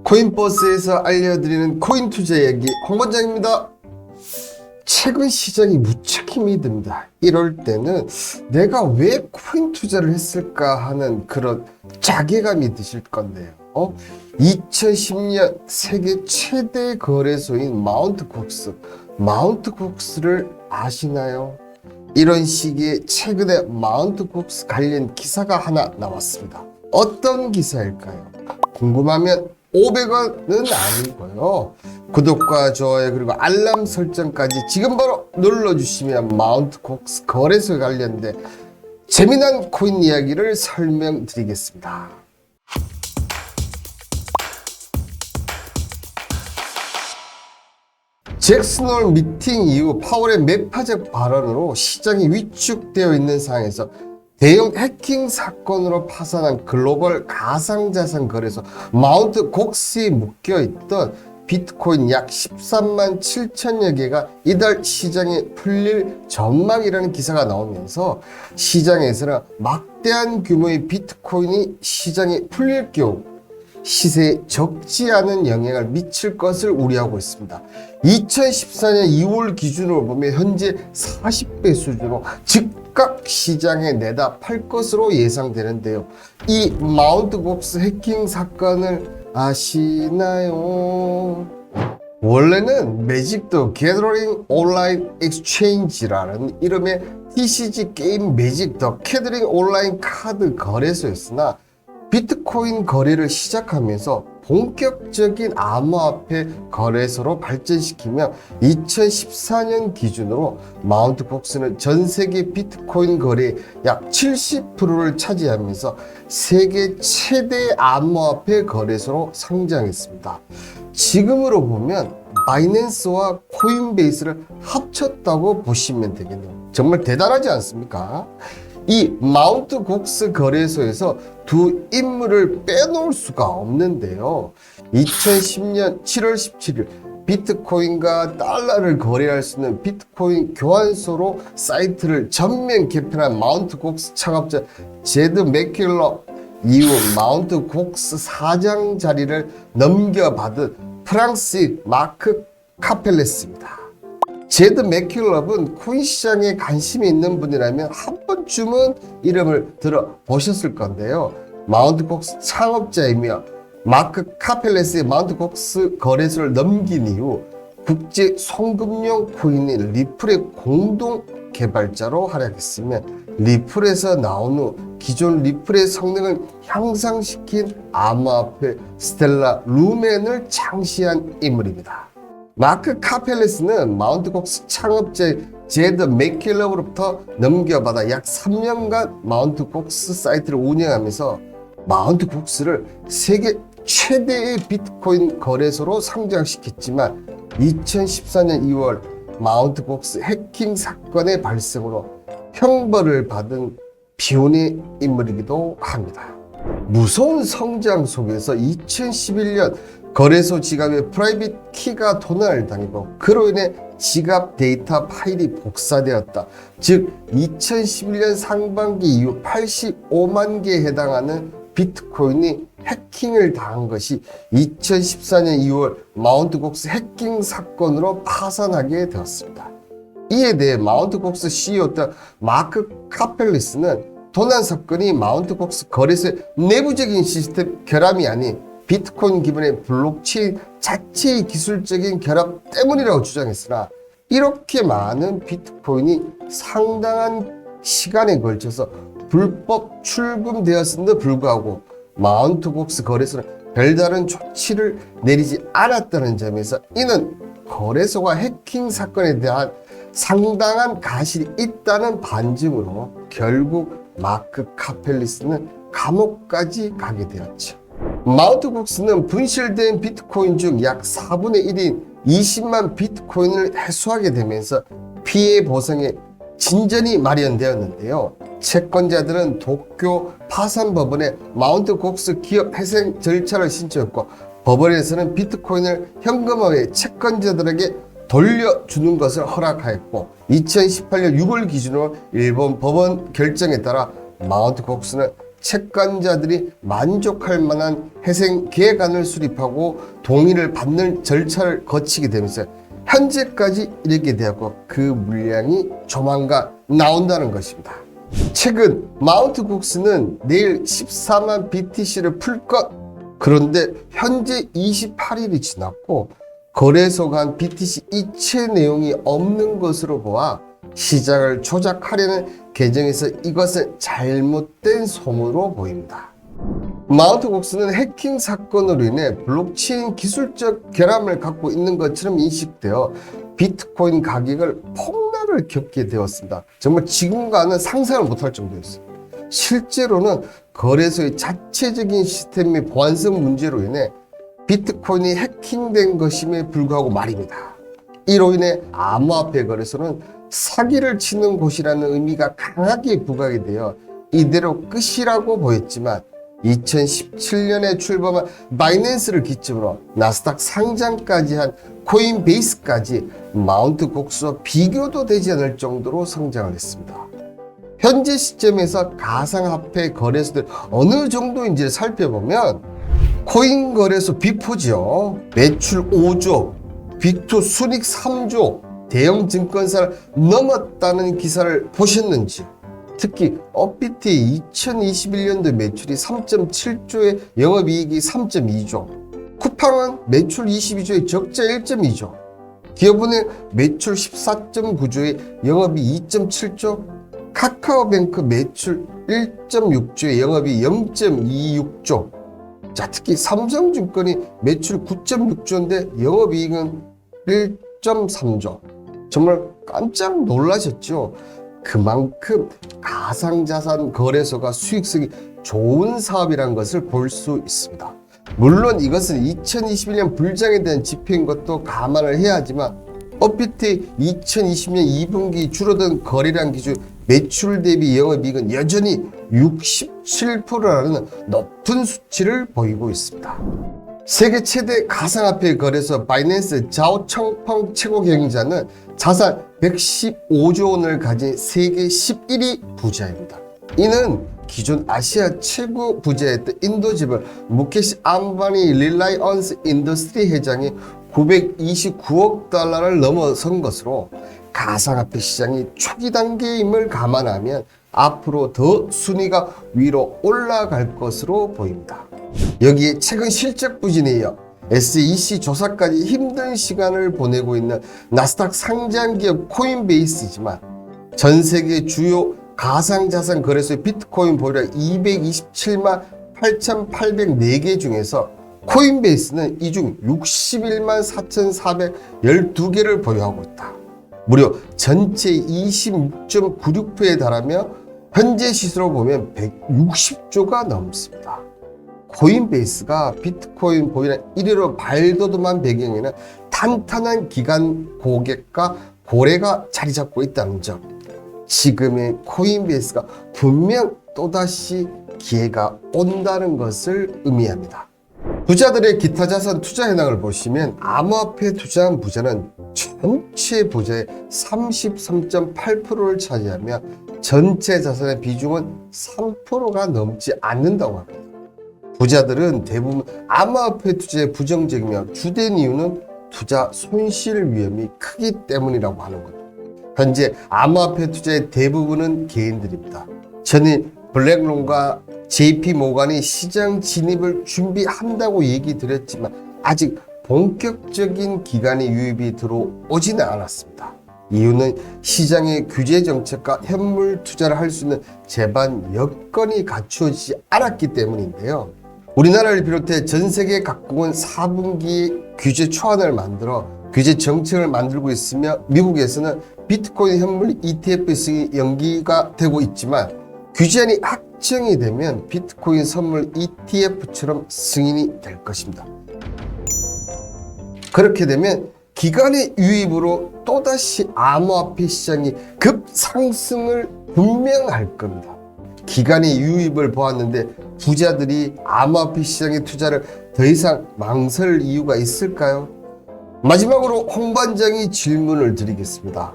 코인버스에서 알려드리는 코인 투자 이야기 홍반장입니다. 최근 시장이 무척 힘이 듭니다. 이럴 때는 내가 왜 코인 투자를 했을까 하는 그런 자괴감이 드실 건데요. 2010년 세계 최대 거래소인 마운트국스를 아시나요? 이런 시기에 최근에 마운트국스 관련 기사가 하나 나왔습니다. 어떤 기사일까요? 궁금하면 500원은 아니고요. 구독과 좋아요 그리고 알람 설정까지 지금 바로 눌러주시면 마운트국스 거래소에 관련된 재미난 코인 이야기를 설명드리겠습니다. 잭슨홀 미팅 이후 파월의 매파적 발언으로 시장이 위축되어 있는 상황에서 대형 해킹 사건으로 파산한 글로벌 가상자산 거래소 마운트국스에 묶여있던 비트코인 약 13만 7천여 개가 이달 시장에 풀릴 전망이라는 기사가 나오면서 시장에서는 막대한 규모의 비트코인이 시장에 풀릴 경우 시세에 적지 않은 영향을 미칠 것을 우려하고 있습니다. 2014년 2월 기준으로 보면 현재 40배 수준으로 즉각 시장에 내다 팔 것으로 예상되는데요. 이 마운트국스 해킹 사건을 아시나요? 원래는 매직 더 게더링 온라인 엑스체인지라는 이름의 TCG 게임 매직 더 게더링 온라인 카드 거래소였으나 비트코인 거래를 시작하면서 본격적인 암호화폐 거래소로 발전시키며 2014년 기준으로 마운트국스는 전 세계 비트코인 거래의 약 70%를 차지하면서 세계 최대 암호화폐 거래소로 성장했습니다. 지금으로 보면 바이낸스와 코인베이스를 합쳤다고 보시면 되겠네요. 정말 대단하지 않습니까? 이 마운트국스 거래소에서 두 인물을 빼놓을 수가 없는데요. 2010년 7월 17일 비트코인과 달러를 거래할 수 있는 비트코인 교환소로 사이트를 전면 개편한 마운트국스 창업자 제드 맥큘러 이후 마운트국스 사장 자리를 넘겨받은 프랑스의 마크 카펠레스입니다. 제드 맥큘럽은 코인 시장에 관심이 있는 분이라면 한 번쯤은 이름을 들어보셨을 건데요. 마운트국스 창업자이며 마크 카펠레스의 마운트국스 거래소를 넘긴 이후 국제 송금용 코인인 리플의 공동 개발자로 활약했으며 리플에서 나온 후 기존 리플의 성능을 향상시킨 암호화폐 스텔라 루멘을 창시한 인물입니다. 마크 카펠레스는 마운트국스 창업자 제드 맥큘럽으로부터 넘겨받아 약 3년간 마운트국스 사이트를 운영하면서 마운트국스를 세계 최대의 비트코인 거래소로 성장시켰지만 2014년 2월 마운트국스 해킹 사건의 발생으로 형벌을 받은 비운의 인물이기도 합니다. 무서운 성장 속에서 2011년 거래소 지갑의 프라이빗 키가 도난을 당하고 그로 인해 지갑 데이터 파일이 복사되었다. 즉 2011년 상반기 이후 85만 개에 해당하는 비트코인이 해킹을 당한 것이 2014년 2월 마운트국스 해킹 사건으로 파산하게 되었습니다. 이에 대해 마운트국스 CEO였던 마크 카펠리스는 도난 사건이 마운트국스 거래소의 내부적인 시스템 결함이 아닌 비트코인 기반의 블록체인 자체의 기술적인 결합 때문이라고 주장했으나 이렇게 많은 비트코인이 상당한 시간에 걸쳐서 불법 출금되었음에도 불구하고 마운트국스 거래소는 별다른 조치를 내리지 않았다는 점에서 이는 거래소가 해킹 사건에 대한 상당한 가실이 있다는 반증으로 결국 마크 카펠리스는 감옥까지 가게 되었죠. 마운트국스는 분실된 비트코인 중 약 4분의 1인 20만 비트코인을 회수하게 되면서 피해 보상에 진전이 마련되었는데요. 채권자들은 도쿄 파산법원에 마운트국스 기업 회생 절차를 신청했고 법원에서는 비트코인을 현금화해 채권자들에게 돌려주는 것을 허락하였고 2018년 6월 기준으로 일본 법원 결정에 따라 마운트국스는 채권자들이 만족할 만한 회생 계획안을 수립하고 동의를 받는 절차를 거치게 되면서 현재까지 이르게 되었고 그 물량이 조만간 나온다는 것입니다. 최근 마운트 국스는 내일 14만 BTC를 풀 것. 그런데 현재 28일이 지났고 거래소 간 BTC 이체 내용이 없는 것으로 보아 시장을 조작하려는 계정에서 이것은 잘못된 소문으로 보입니다. 마운트 국스는 해킹 사건으로 인해 블록체인 기술적 결함을 갖고 있는 것처럼 인식되어 비트코인 가격을 폭락을 겪게 되었습니다. 정말 지금과는 상상을 못할 정도였어요. 실제로는 거래소의 자체적인 시스템 및 보안성 문제로 인해 비트코인이 해킹된 것임에 불구하고 말입니다. 이로 인해 암호화폐 거래소는 사기를 치는 곳이라는 의미가 강하게 부각이 되어 이대로 끝이라고 보였지만 2017년에 출범한 바이낸스를 기점으로 나스닥 상장까지 한 코인베이스까지 마운트 국스와 비교도 되지 않을 정도로 성장을 했습니다. 현재 시점에서 가상화폐 거래소들 어느 정도인지를 살펴보면 코인 거래소 비포지요. 매출 5조, 빅2 순익 3조, 대형 증권사를 넘었다는 기사를 보셨는지. 특히 업비트의 2021년도 매출이 3.7조에 영업이익이 3.2조, 쿠팡은 매출 22조에 적자 1.2조, 기업은행 매출 14.9조에 영업이 2.7조, 카카오뱅크 매출 1.6조에 영업이 0.26조. 자, 특히 삼성증권이 매출 9.6조인데 영업이익은 1.3조. 정말 깜짝 놀라셨죠? 그만큼 가상자산 거래소가 수익성이 좋은 사업이라는 것을 볼 수 있습니다. 물론 이것은 2021년 불장에 대한 지표인 것도 감안을 해야 하지만 업비트의 2020년 2분기 줄어든 거래량 기준 매출 대비 영업이익은 여전히 67%라는 높은 수치를 보이고 있습니다. 세계 최대 가상화폐 거래소 바이낸스 자오청펑 최고 경영자는 자산 115조 원을 가진 세계 11위 부자입니다. 이는 기존 아시아 최고 부자였던 인도지불 무케시 암바니 릴라이언스 인더스트리 회장이 929억 달러를 넘어선 것으로 가상화폐 시장이 초기 단계임을 감안하면 앞으로 더 순위가 위로 올라갈 것으로 보입니다. 여기에 최근 실적 부진에 이어 SEC 조사까지 힘든 시간을 보내고 있는 나스닥 상장 기업 코인베이스지만 전 세계 주요 가상자산 거래소의 비트코인 보유량 227만 8,804개 중에서 코인베이스는 이 중 61만 4,412개를 보유하고 있다. 무려 전체 26.96%에 달하며 현재 시세로 보면 160조가 넘습니다. 코인베이스가 비트코인 보유량 1위로 발돋움한 배경에는 탄탄한 기관 고객과 고래가 자리 잡고 있다는 점. 지금의 코인베이스가 분명 또다시 기회가 온다는 것을 의미합니다. 부자들의 기타 자산 투자 현황을 보시면 암호화폐 투자한 부자는 전체 부자의 33.8%를 차지하며 전체 자산의 비중은 3%가 넘지 않는다고 합니다. 부자들은 대부분 암호화폐 투자에 부정적이며 주된 이유는 투자 손실 위험이 크기 때문이라고 하는 것. 현재 암호화폐 투자의 대부분은 개인들입니다. 전에 블랙론과 JP 모간이 시장 진입을 준비한다고 얘기 드렸지만 아직 본격적인 기관의 유입이 들어오지는 않았습니다. 이유는 시장의 규제 정책과 현물 투자를 할 수 있는 제반 여건이 갖추어지지 않았기 때문인데요. 우리나라를 비롯해 전 세계 각국은 4분기 규제 초안을 만들어 규제 정책을 만들고 있으며 미국에서는 비트코인 현물 ETF 승인이 연기가 되고 있지만 규제안이 확정이 되면 비트코인 선물 ETF처럼 승인이 될 것입니다. 그렇게 되면 기관의 유입으로 또다시 암호화폐 시장이 급상승을 분명할 겁니다. 기관의 유입을 보았는데 부자들이 암호화폐 시장의 투자를 더 이상 망설 이유가 있을까요? 마지막으로 홍 반장이 질문을 드리겠습니다.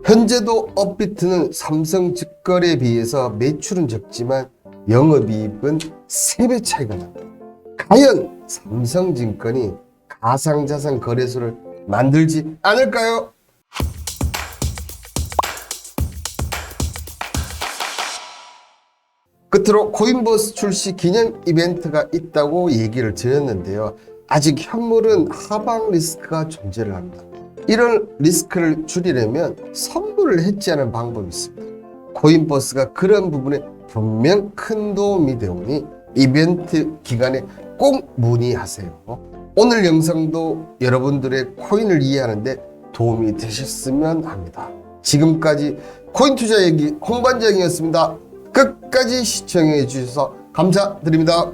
현재도 업비트는 삼성 직거래에 비해서 매출은 적지만 영업이익은 3배 차이가 납니다. 과연 삼성증권이 가상자산 거래소를 만들지 않을까요? 끝으로 코인버스 출시 기념 이벤트가 있다고 얘기를 드렸는데요. 아직 현물은 하방 리스크가 존재를 합니다. 이런 리스크를 줄이려면 선물을 해지하는 방법이 있습니다. 코인버스가 그런 부분에 분명 큰 도움이 되오니 이벤트 기간에 꼭 문의하세요. 오늘 영상도 여러분들의 코인을 이해하는데 도움이 되셨으면 합니다. 지금까지 코인 투자 얘기 홍반장이었습니다. 끝까지 시청해 주셔서 감사드립니다.